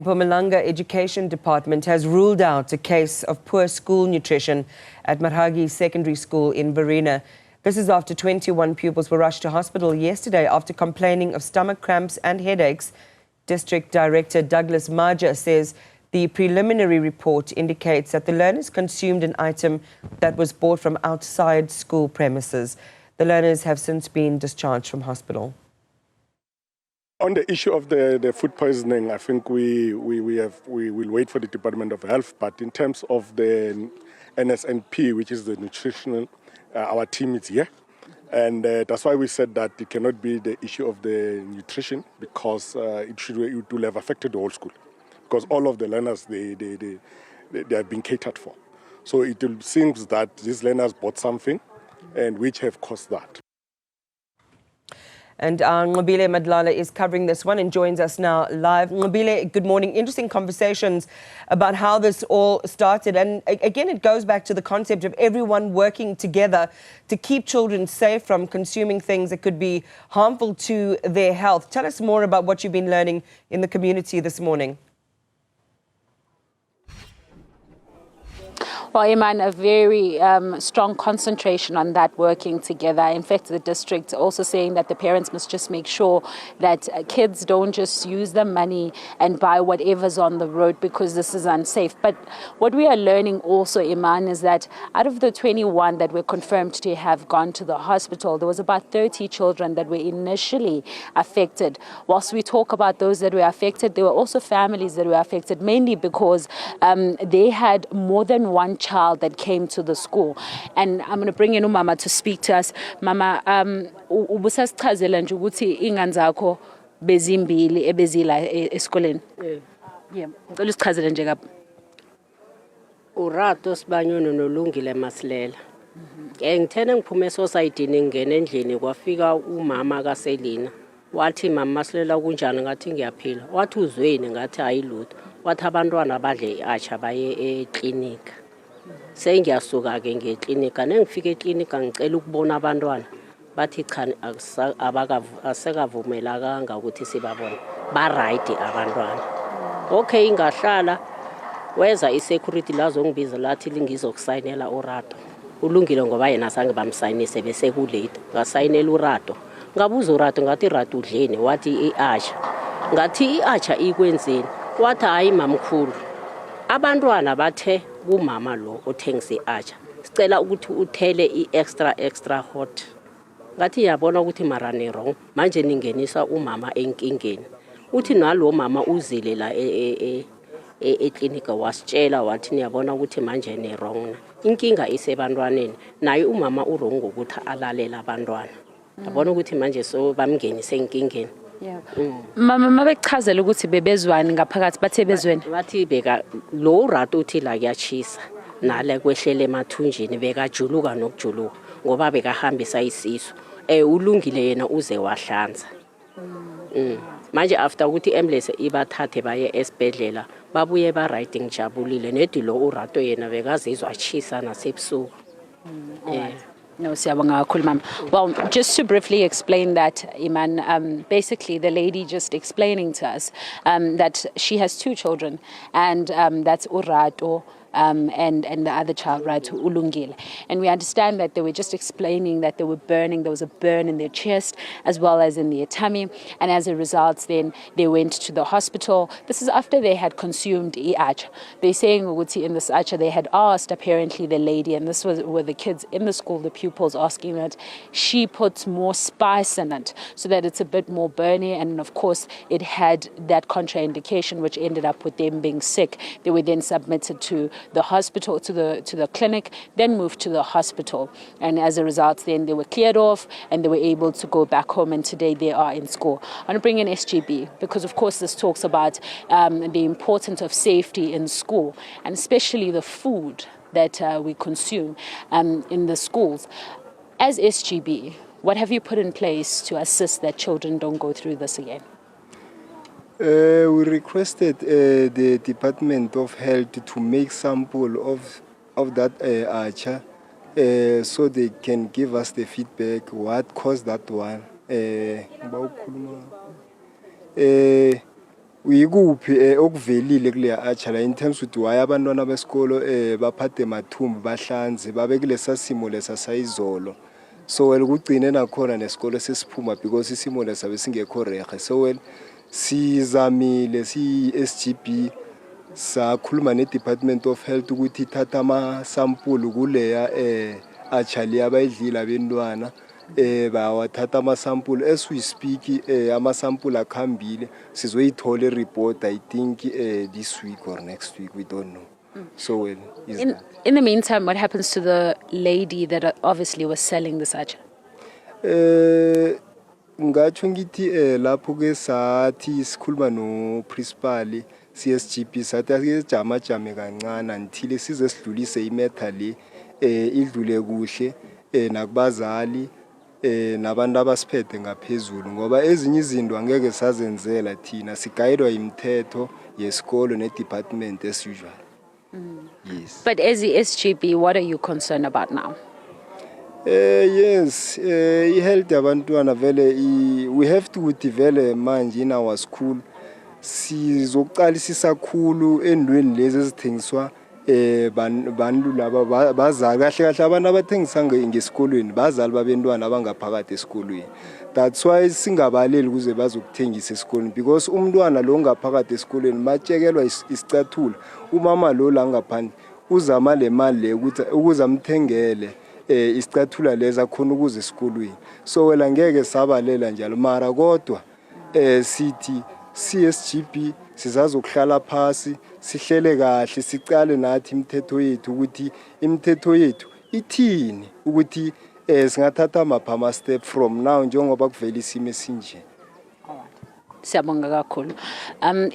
Mpumalanga Education Department has ruled out a case of poor school nutrition at Marhagi Secondary School in Verena. This is after 21 pupils were rushed to hospital yesterday after complaining of stomach cramps and headaches. District Director Douglas Maja says the preliminary report indicates that the learners consumed an item that was bought from outside school premises. The learners have since been discharged from hospital. On the issue of the food poisoning, I think we will wait for the Department of Health. But in terms of the NSNP, which is the nutritional, our team is here. And that's why we said that it cannot be the issue of the nutrition, because it will have affected the whole school. Because all of the learners, they have been catered for. So it seems that these learners bought something and which have caused that. And Nqobile Madlala is covering this one and joins us now live. Nqobile, good morning. Interesting conversations about how this all started. And again, it goes back to the concept of everyone working together to keep children safe from consuming things that could be harmful to their health. Tell us more about what you've been learning in the community this morning. Well, Iman, a very strong concentration on that working together. In fact, the district also saying that the parents must just make sure that kids don't just use the money and buy whatever's on the road, because this is unsafe. But what we are learning also, Iman, is that out of the 21 that were confirmed to have gone to the hospital, there was about 30 children that were initially affected. Whilst we talk about those that were affected, there were also families that were affected, mainly because they had more than one child that came to the school. And I'm going to bring in Mama to speak to us. Mama, ubusasichazela nje ukuthi ingane zakho bezimbili ebezila esikoleni. Yeah. Ngicela usichazele nje kapha. Urato Sibanyoni noLungile Masilela. Ngithena ngiphume esosayidini ngene endlini kwafika umama kaSelina. Wathi mama Masilela kunjani, ngathi ngiyaphila. Wathi uzweni, ngathi ayilutho. Wathi abantwana badle iacha baye eclinic. Sengiyasuka ke ngeclinika, nengifika eclinika ngicela ukubona abantwana. Bathi cha asekavumela ukuthi sibabone. Ba right abantwana. Okay, ngahlala weza isecurity lazongibiza lathi lingizokusayinela uRato. Ulungile ngoba yena sange bamsayinise bese ku late. Ngasayinela uRato. Ngabuza uRato ngathi Rato udleni, wathi iacha. Ngathi iacha ikwenzeni? Wathi hayi mamkhulu. Abantwana bathe kumama lo othengise iacha, sicela ukuthi uthele i-extra hot. Ngathi yabona ukuthi marane wrong, manje ningenisa umama enkingeni. Uthi nalo mama uzile la eklinika wasitshela wathi niyabona ukuthi manje ne wrong. Inkinga isebantwaneni, naye umama uwrong ukuthi alalela abantwana. Yabona ukuthi manje so bamngenise enkingeni. Yeah. Mama mabechazela ukuthi bebezwani ngaphakathi bathe bezweni. Bathi beka lo Rato uthi la kuyachisa nale kwehlele emathunjini bekajuluka nokujuluka ngoba bekahambisa isisu. Ulungile yena uze wahlanza. Manje after ukuthi ambulance ibathathe baye esibhedlela babuye ba right ngijabulile nedi lo uRato yena bekazizwa achisa nasebusuku. No, siyabonga kakhulu mama. Well, just to briefly explain that, Iman, basically the lady just explaining to us that she has two children, and that's uRato and the other child, right, Ulungile. And we understand that they were just explaining that they were burning, there was a burn in their chest as well as in their tummy, and as a result then they went to the hospital. This is after they had consumed iacha. They're saying in this acha they had asked apparently the lady, and this were the kids in the school, the pupils, asking that she puts more spice in it so that it's a bit more burny, and of course it had that contraindication which ended up with them being sick. They were then submitted to the hospital, to the clinic, then moved to the hospital, and as a result then they were cleared off and they were able to go back home, and today they are in school. I want to bring in SGB because of course this talks about the importance of safety in school, and especially the food that we consume in the schools. As SGB, what have you put in place to assist that children don't go through this again? We requested the Department of Health to make sample of that acha so they can give us the feedback what caused that one. uyikuphi okuvelile kuleya atsha la in terms ukuthi why abantwana besikolo baphathe mathumbu bahlanze babe kulesa simo lesa sayizolo. So well kugcine nakhona nesikolo sesiphuma because isimo lesa besingekho rehe. So well sizamile si-SGB sakhuluma ne-Department of Health ukuthi ithatha ama-sample kuleya atsha le abayidlile abantwana. Bawathatha ama-sample as we speak, ama-sample akhambile sizoyithola report I think this week or next week, we don't know. So well, in the meantime, what happens to the lady that obviously was selling this atsha? Ngatsho ngithi lapho ke sathi sikhuluma no principal CSGP sathi ake jama kancane until size sidlulise imatter le idlule kuhle nakubazali nabantu abasiphethe ngaphezulu ngoba ezinye izinto angeke sazenzela thina sigayidwa imithetho yesikolo ne-department as usual. Yes. But as the SGB, what are you concerned about now? Yes, i-health yabantwana vele we have to develop manje in our school sizoqalisisa kakhulu endweni lezi ezithengiswa bantu laba bazali kahle kahle abantu abathengisa ngesikolweni bazali babantwana abangaphakathi esikolweni. That's why singabaleli kuze bazokuthengisa esikolweni because umntwana lo ngaphakathi esikolweni matshekelwa isicathula umama lo la ngaphandle uzama le mali le ukuthi ukuzamthengele isicathula leza khona ukuze esikolweni. So wena ngeke sabalela njalo mara kodwa sithi CSGB sizazokuhlala phasi sihlele kahle sicale nathi imithetho yethu ukuthi imithetho yethu ithini ukuthi singathatha mapha ama step from now njengoba kuvela isimo esinje. Siyabonga kakhulu.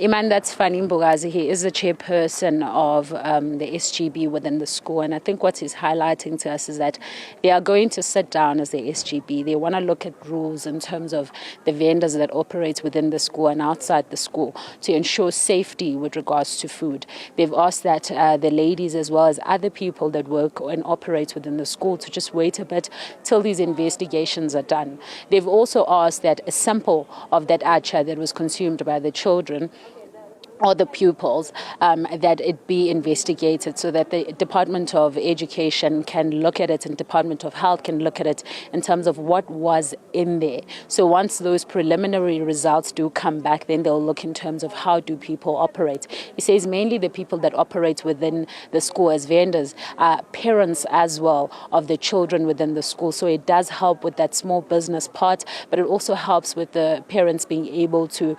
Iman, that's Fanny Mbugazi. He is the chairperson of the SGB within the school. And I think what he's highlighting to us is that they are going to sit down as the SGB. They want to look at rules in terms of the vendors that operate within the school and outside the school to ensure safety with regards to food. They've asked that the ladies as well as other people that work and operate within the school to just wait a bit till these investigations are done. They've also asked that a sample of that atsha that was consumed by the children or the pupils, that it be investigated so that the Department of Education can look at it and Department of Health can look at it in terms of what was in there. So once those preliminary results do come back, then they'll look in terms of how do people operate. He says mainly the people that operate within the school as vendors are parents as well of the children within the school. So it does help with that small business part, but it also helps with the parents being able to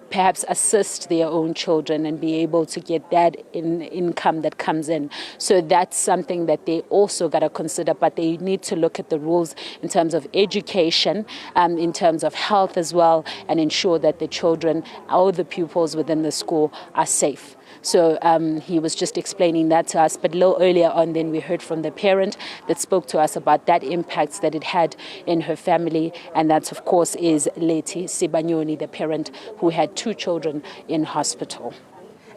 perhaps assist their own children and be able to get that income that comes in. So that's something that they also got to consider, but they need to look at the rules in terms of education, in terms of health as well, and ensure that the children or the pupils within the school are safe. So he was just explaining that to us. But a little earlier on, then we heard from the parent that spoke to us about that impact that it had in her family. And that, of course, is Leti Sibanyoni, the parent who had 2 children in hospital.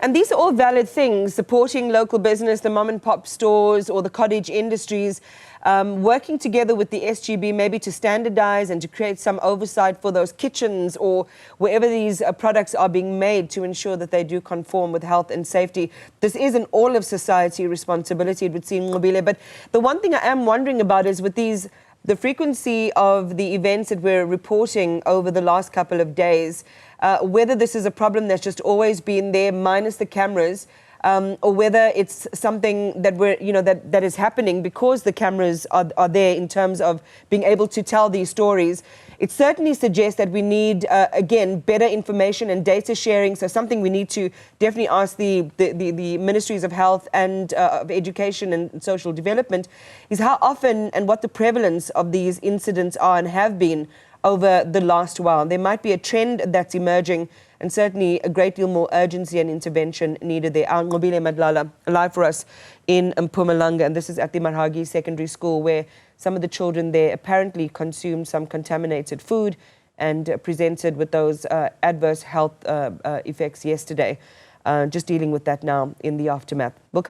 And these are all valid things, supporting local business, the mom and pop stores or the cottage industries, working together with the SGB maybe to standardize and to create some oversight for those kitchens or wherever these products are being made to ensure that they do conform with health and safety. This is an all of society responsibility, it would seem, Nqobile. But the one thing I am wondering about is with the frequency of the events that we're reporting over the last couple of days, whether this is a problem that's just always been there minus the cameras, or whether it's something that that is happening because the cameras are there in terms of being able to tell these stories. It certainly suggests that we need, again, better information and data sharing. So something we need to definitely ask the Ministries of Health and of Education and Social Development is how often and what the prevalence of these incidents are and have been over the last while. There might be a trend that's emerging and certainly a great deal more urgency and intervention needed there. Nqobile Madlala, live for us in Mpumalanga, and this is at the Marhagi Secondary School where some of the children there apparently consumed some contaminated food and presented with those adverse health effects yesterday. Just dealing with that now in the aftermath.